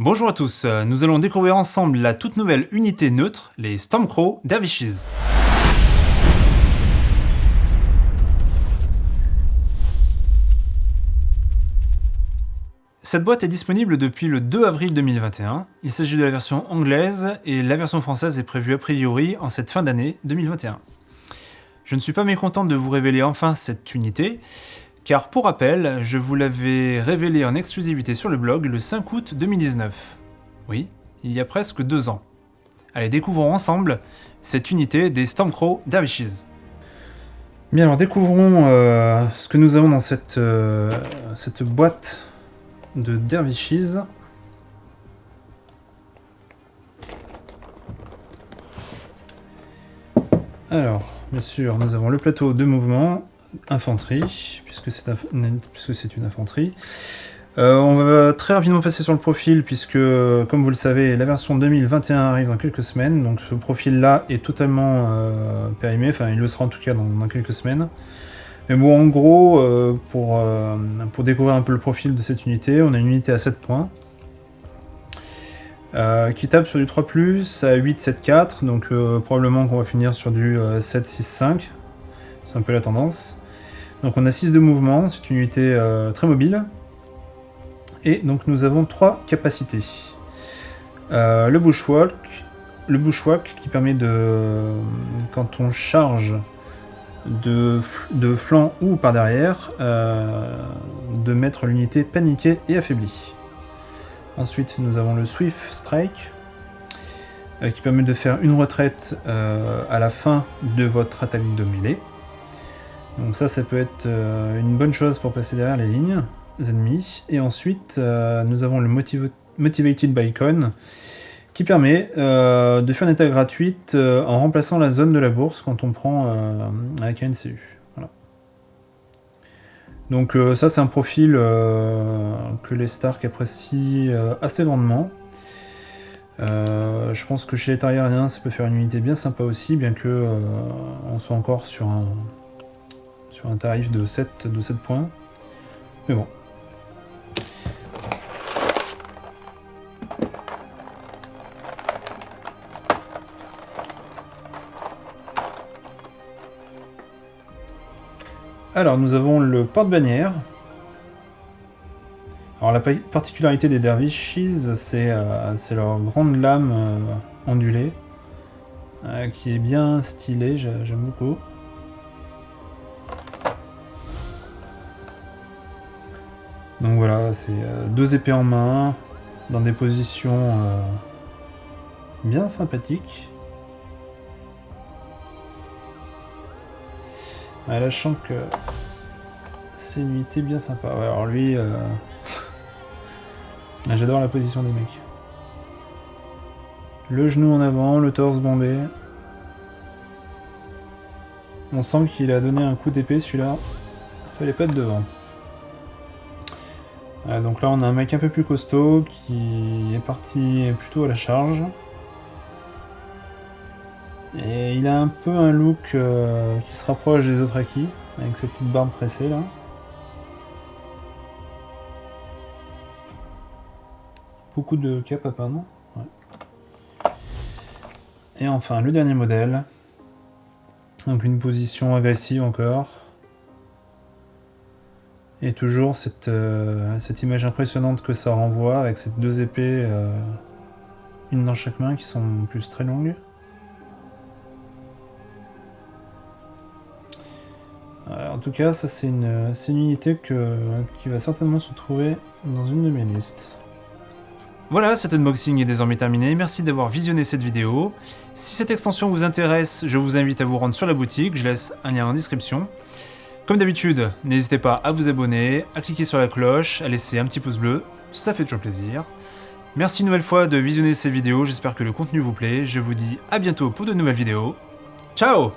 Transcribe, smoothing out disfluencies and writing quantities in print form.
Bonjour à tous, nous allons découvrir ensemble la toute nouvelle unité neutre, les Stormcrow Dervishes. Cette boîte est disponible depuis le 2 avril 2021, il s'agit de la version anglaise et la version française est prévue a priori en cette fin d'année 2021. Je ne suis pas mécontent de vous révéler enfin cette unité, car pour rappel, je vous l'avais révélé en exclusivité sur le blog le 5 août 2019. Oui, il y a presque 2 ans. Allez, découvrons ensemble cette unité des Stormcrow Dervishes. Bien, alors découvrons ce que nous avons dans cette boîte de Dervishes. Alors, bien sûr, nous avons le plateau de mouvement, infanterie, puisque c'est une infanterie. On va très rapidement passer sur le profil, puisque, comme vous le savez, la version 2021 arrive dans quelques semaines, donc ce profil-là est totalement périmé, enfin il le sera en tout cas dans quelques semaines. Mais bon, en gros, pour découvrir un peu le profil de cette unité, on a une unité à 7 points, qui tape sur du 3+, à 8, 7, 4, donc probablement qu'on va finir sur du 7, 6, 5, c'est un peu la tendance. Donc on a 6 de mouvement, c'est une unité très mobile, et donc nous avons 3 capacités. Le bushwalk qui permet de, quand on charge de flanc ou par derrière, de mettre l'unité paniquée et affaiblie. Ensuite, nous avons le Swift Strike, qui permet de faire une retraite à la fin de votre attaque de mêlée. Donc ça peut être une bonne chose pour passer derrière les lignes ennemies. Et ensuite, nous avons le Motivated by Con, qui permet de faire une attaque gratuite en remplaçant la zone de la bourse quand on prend avec un NCU. Voilà. Donc ça c'est un profil que les Stark apprécient assez grandement. Je pense que chez les Targaryens ça peut faire une unité bien sympa aussi, bien que on soit encore sur un tarif de 7 points. Mais bon. Alors nous avons le porte-bannière. Alors la particularité des Dervishes, c'est leur grande lame ondulée, qui est bien stylée, j'aime beaucoup. Donc voilà, c'est 2 épées en main, dans des positions bien sympathiques. Ouais, là je sens que c'est une unité bien sympa. Ouais, alors lui, j'adore la position des mecs. Le genou en avant, le torse bombé. On sent qu'il a donné un coup d'épée celui-là. Fallait pas être devant. Donc là on a un mec un peu plus costaud qui est parti plutôt à la charge. Et il a un peu un look qui se rapproche des autres acquis, avec sa petite barbe tressée là. Beaucoup de cap apparemment. Ouais. Et enfin le dernier modèle. Donc une position agressive encore. Et toujours cette image impressionnante que ça renvoie avec ces 2 épées, une dans chaque main qui sont en plus très longues. En tout cas, ça c'est une unité qui va certainement se trouver dans une de mes listes. Voilà, cet unboxing est désormais terminé, merci d'avoir visionné cette vidéo. Si cette extension vous intéresse, je vous invite à vous rendre sur la boutique, je laisse un lien en description. Comme d'habitude, n'hésitez pas à vous abonner, à cliquer sur la cloche, à laisser un petit pouce bleu, ça fait toujours plaisir. Merci une nouvelle fois de visionner ces vidéos, j'espère que le contenu vous plaît, je vous dis à bientôt pour de nouvelles vidéos. Ciao!